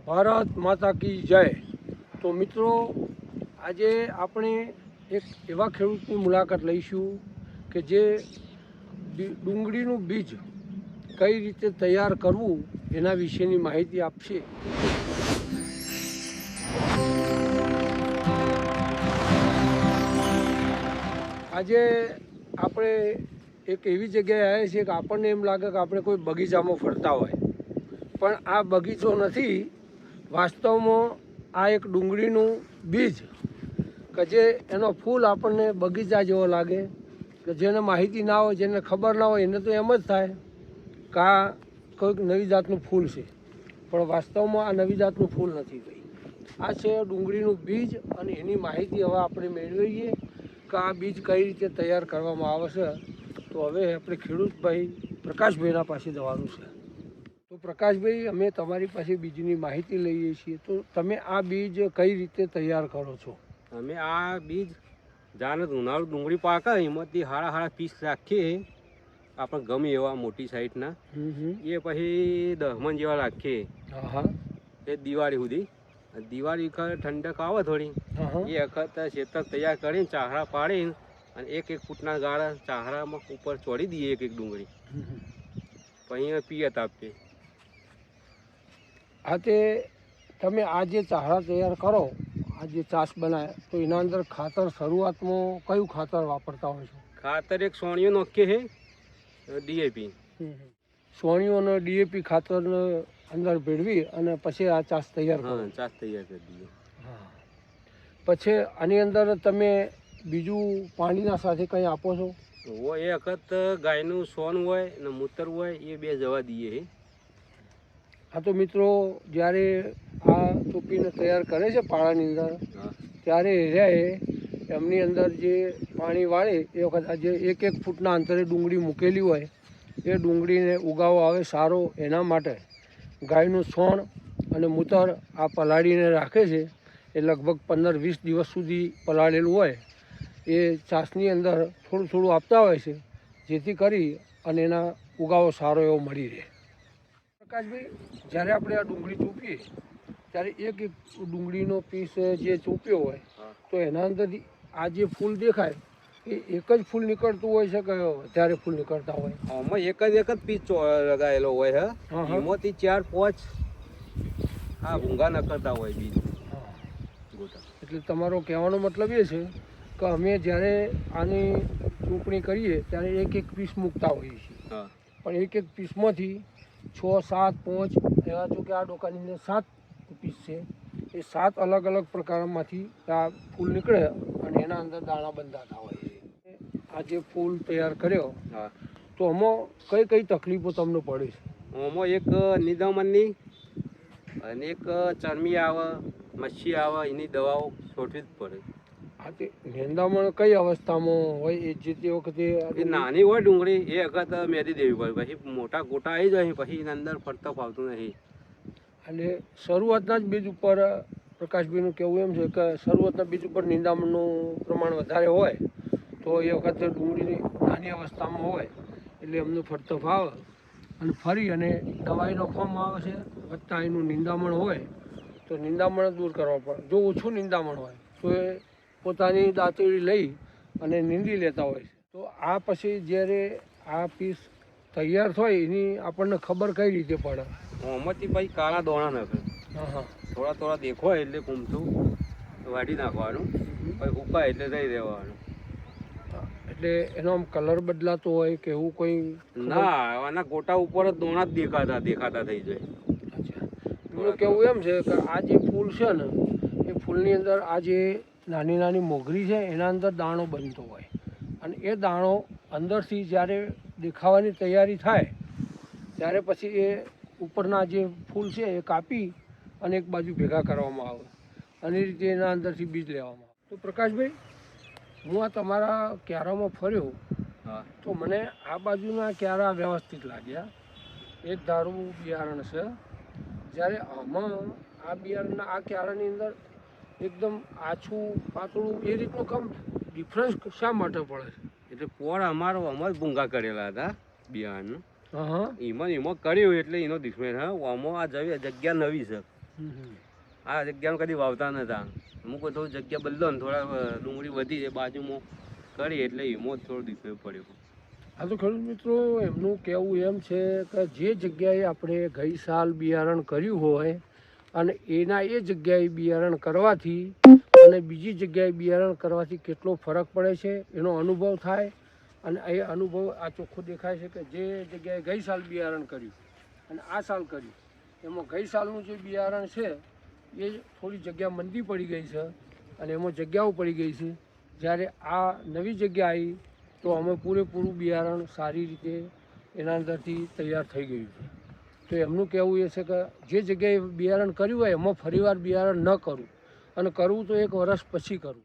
ભારત માતા કી જય। તો મિત્રો, આજે આપણે એક એવા ખેડૂતની મુલાકાત લઈશું કે જે ડુંગળીનું બીજ કઈ રીતે તૈયાર કરવું એના વિશેની માહિતી આપશે। આજે આપણે એક એવી જગ્યાએ આવ્યા છીએ કે આપણને એમ લાગે કે આપણે કોઈ બગીચામાં ફરતા હોય, પણ આ બગીચો નથી। વાસ્તવમાં આ એક ડુંગળીનું બીજ કે જે એનો ફૂલ આપણને બગીચા જેવો લાગે, કે જેને માહિતી ના હોય, જેને ખબર ના હોય, એને તો એમ જ થાય કે આ કોઈક નવી જાતનું ફૂલ છે, પણ વાસ્તવમાં આ નવી જાતનું ફૂલ નથી ભાઈ। આ છે ડુંગળીનું બીજ, અને એની માહિતી હવે આપણે મેળવીએ કે આ બીજ કઈ રીતે તૈયાર કરવામાં આવે છે। તો હવે આપણે ખેડૂતભાઈ પ્રકાશભાઈના પાસે જવાનું છે। તો પ્રકાશભાઈ, અમે તમારી પાસે બીજની માહિતી લઈએ છીએ, તો તમે આ બીજ કઈ રીતે તૈયાર કરો છો? અમે આ બીજ જાણે ઉનાળુ ડુંગળી પાકે એમાંથી હારા હારા પીસ રાખીએ, આપણે ગમે એવા મોટી સાઈઝના, એ પછી 10 મણ જેવા રાખીએ। હા, એ દિવાળી સુધી, દિવાળી વખત ઠંડક આવે થોડી, એ વખત ખેતર તૈયાર કરીને ચાહરા પાડીને અને એક ફૂટના ગાળા ચાહરામાં ઉપર ચોડી દઈએ એક ડુંગળી, પછી પિયત આપીએ। આ તે તમે આ જે ચાહરા તૈયાર કરો, આ જે ચાસ બનાવે, તો એના અંદર ખાતર શરૂઆતમાં કયું ખાતર વાપરતા હોય છો? ખાતર એક સોણિયું નાખીએ છે, ડીએપી। સોણિયું અને ડીએપી ખાતર અંદર ભેળવી અને પછી આ ચાસ તૈયાર કરો? હા, ચાસ તૈયાર કરી દઈએ। હા, પછી આની અંદર તમે બીજું પાણીના સાથે કંઈ આપો છો? એ વખત ગાયનું સોન હોય ને મૂતર હોય, એ બે જવા દઈએ છે। હા, તો મિત્રો, જ્યારે આ ચોપીને તૈયાર કરે છે પાળાની અંદર, ત્યારે એમની અંદર જે પાણી વાળે એ વખત આ જે 1 ફૂટના અંતરે ડુંગળી મૂકેલી હોય, એ ડુંગળીને ઉગાવો આવે સારો, એના માટે ગાયનું છોણ અને મૂતર આ પલાળીને રાખે છે। એ લગભગ 15-20 દિવસ સુધી પલાળેલું હોય, એ ચાસની અંદર થોડું થોડું આપતા હોય છે, જેથી કરી અને એના ઉગાવો સારો એવો મળી રહે। પ્રકાશભાઈ, જ્યારે આપણે આ ડુંગળી ચોપીએ ત્યારે એક ડુંગળીનો પીસ જે ચોપ્યો હોય, તો એના અંદરથી આ જે ફૂલ દેખાય એ એક જ ફૂલ નીકળતું હોય છે કે વધારે ફૂલ નીકળતા હોય? આમાં એક જ પીસ લગાવેલો હોય છે, એમાંથી 4-5 હા ભૂંગા નકળતા હોય બીજ। એટલે તમારો કહેવાનો મતલબ એ છે કે અમે જ્યારે આની ચોપણી કરીએ ત્યારે એક પીસ મૂકતા હોઈએ છીએ, પણ એક પીસમાંથી 6, 7, 5 એવા, જો કે આ ડોકાની અંદર 7 પીસ છે, એ 7 અલગ અલગ પ્રકારમાંથી આ ફૂલ નીકળે અને એના અંદર દાણા બંધાતા હોય છે। આ જે ફૂલ તૈયાર કર્યો, તો આમાં કઈ કઈ તકલીફો તમને પડે છે? આમાં એક નિદામણની અને એક ચરમી આવે, મચ્છી આવે, એની દવાઓ છોટવી જ પડે। હા, તે નિંદામણ કઈ અવસ્થામાં હોય? એ જે તે વખતે એ નાની હોય ડુંગળી, એ વખત મેદી દેવી પડે, પછી મોટા ગોટા આવી જાય, પછી એની અંદર ફરતા ફાવતું નથી। અને શરૂઆતના જ બીજ ઉપર પ્રકાશભાઈનું કહેવું એમ છે કે શરૂઆતના બીજ ઉપર નિંદામણનું પ્રમાણ વધારે હોય, તો એ વખતે ડુંગળીની નાની અવસ્થામાં હોય એટલે એમનું ફરતો ફાવે અને ફરી અને દવાઈ નાખવામાં આવે છે, વત્તા એનું નિંદામણ હોય તો નિંદામણ દૂર કરવા પડે। જો ઓછું નિંદામણ હોય તો એ પોતાની દાંતેડી લઈ અને નીંદી લેતા હોય છે। તો આ પછી જ્યારે આ પીસ તૈયાર થાય એની આપણને ખબર કઈ રીતે પડે? આમાંથી પછી કાળા દોણા નાખે, થોડા થોડા દેખવાય એટલે કુમથું વાઢી નાખવાનું, પછી ઉપાય એટલે રહી રહેવાનું। એટલે એનો આમ કલર બદલાતો હોય કે એવું કોઈ? ના, આના ગોટા ઉપર જ દોણા જ દેખાતા થઈ જાય। અચ્છા, એમનું કહેવું એમ છે કે આ જે ફૂલ છે ને, એ ફૂલની અંદર આ જે નાની નાની મોગરી છે એના અંદર દાણો બનતો હોય, અને એ દાણો અંદરથી જ્યારે દેખાવાની તૈયારી થાય ત્યારે પછી એ ઉપરના જે ફૂલ છે એ કાપી અને એક બાજુ ભેગા કરવામાં આવે, અને એ રીતે એના અંદરથી બીજ લેવામાં આવે। તો પ્રકાશભાઈ, હું આ તમારા ક્યારામાં ફર્યો, તો મને આ બાજુના ક્યારા વ્યવસ્થિત લાગ્યા, એક ધારું બિયારણ છે, જ્યારે આમાં આ બિયારણના આ ક્યારાની અંદર એકદમ આછું પાતળું એ રીતનું કામ ડિફરન્સ શા માટે પડે છે? એટલે પોર અમારે ભૂંગા કરેલા હતા બિયારણનું, એમાં કર્યું એટલે એનો ડિફરન્સ। હા, આમાં આ જગ્યા નવી છે, આ જગ્યામાં કદી વાવતા નતા. અમુક થોડું જગ્યા બદલો ને થોડા ડુંગળી વધી છે બાજુમાં કરી એટલે એમાં થોડું દીકરું પડ્યું. આ તો ખેડૂત મિત્રો એમનું કહેવું એમ છે કે જે જગ્યાએ આપણે ગઈ સાલ બિયારણ કર્યું હોય અને એના એ જગ્યાએ બિયારણ કરવાથી અને બીજી જગ્યાએ બિયારણ કરવાથી કેટલો ફરક પડે છે એનો અનુભવ થાય. અને એ અનુભવ આ ચોખ્ખો દેખાય છે કે જે જગ્યાએ ગઈ સાલ બિયારણ કર્યું અને આ સાલ કર્યું એમાં ગઈ સાલનું જે બિયારણ છે એ થોડી જગ્યા મંદી પડી ગઈ છે અને એમાં જગ્યાઓ પડી ગઈ છે. જ્યારે આ નવી જગ્યા આવી તો અમે પૂરેપૂરું બિયારણ સારી રીતે એના અંદરથી તૈયાર થઈ ગયું છે. તો એમનું કહેવું એ છે કે જે જગ્યાએ બિયારણ કર્યું હોય એમાં ફરીવાર બિયારણ ન કરવું અને કરવું તો 1 વર્ષ પછી કરવું.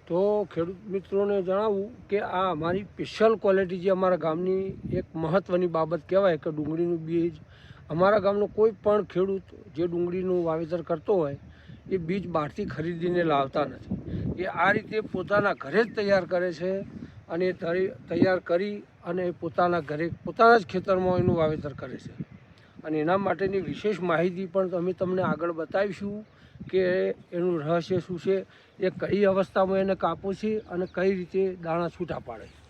તો ખેડૂત મિત્રોને જણાવું કે આ અમારી સ્પેશિયલ ક્વોલિટી જે અમારા ગામની એક મહત્ત્વની બાબત કહેવાય કે ડુંગળીનું બીજ અમારા ગામનો કોઈ પણ ખેડૂત જે ડુંગળીનું વાવેતર કરતો હોય એ બીજ બહારથી ખરીદીને લાવતા નથી. એ આ રીતે પોતાના ઘરે જ તૈયાર કરે છે અને તૈયાર કરી અને પોતાના ઘરે પોતાના જ ખેતરમાં એનું વાવેતર કરે છે. અને એના માટેની વિશેષ માહિતી પણ અમે તમને આગળ બતાવીશું કે એનું રહસ્ય શું છે, એ કઈ અવસ્થામાં એને કાપો છે અને કઈ રીતે દાણા છૂટા પાડે છે.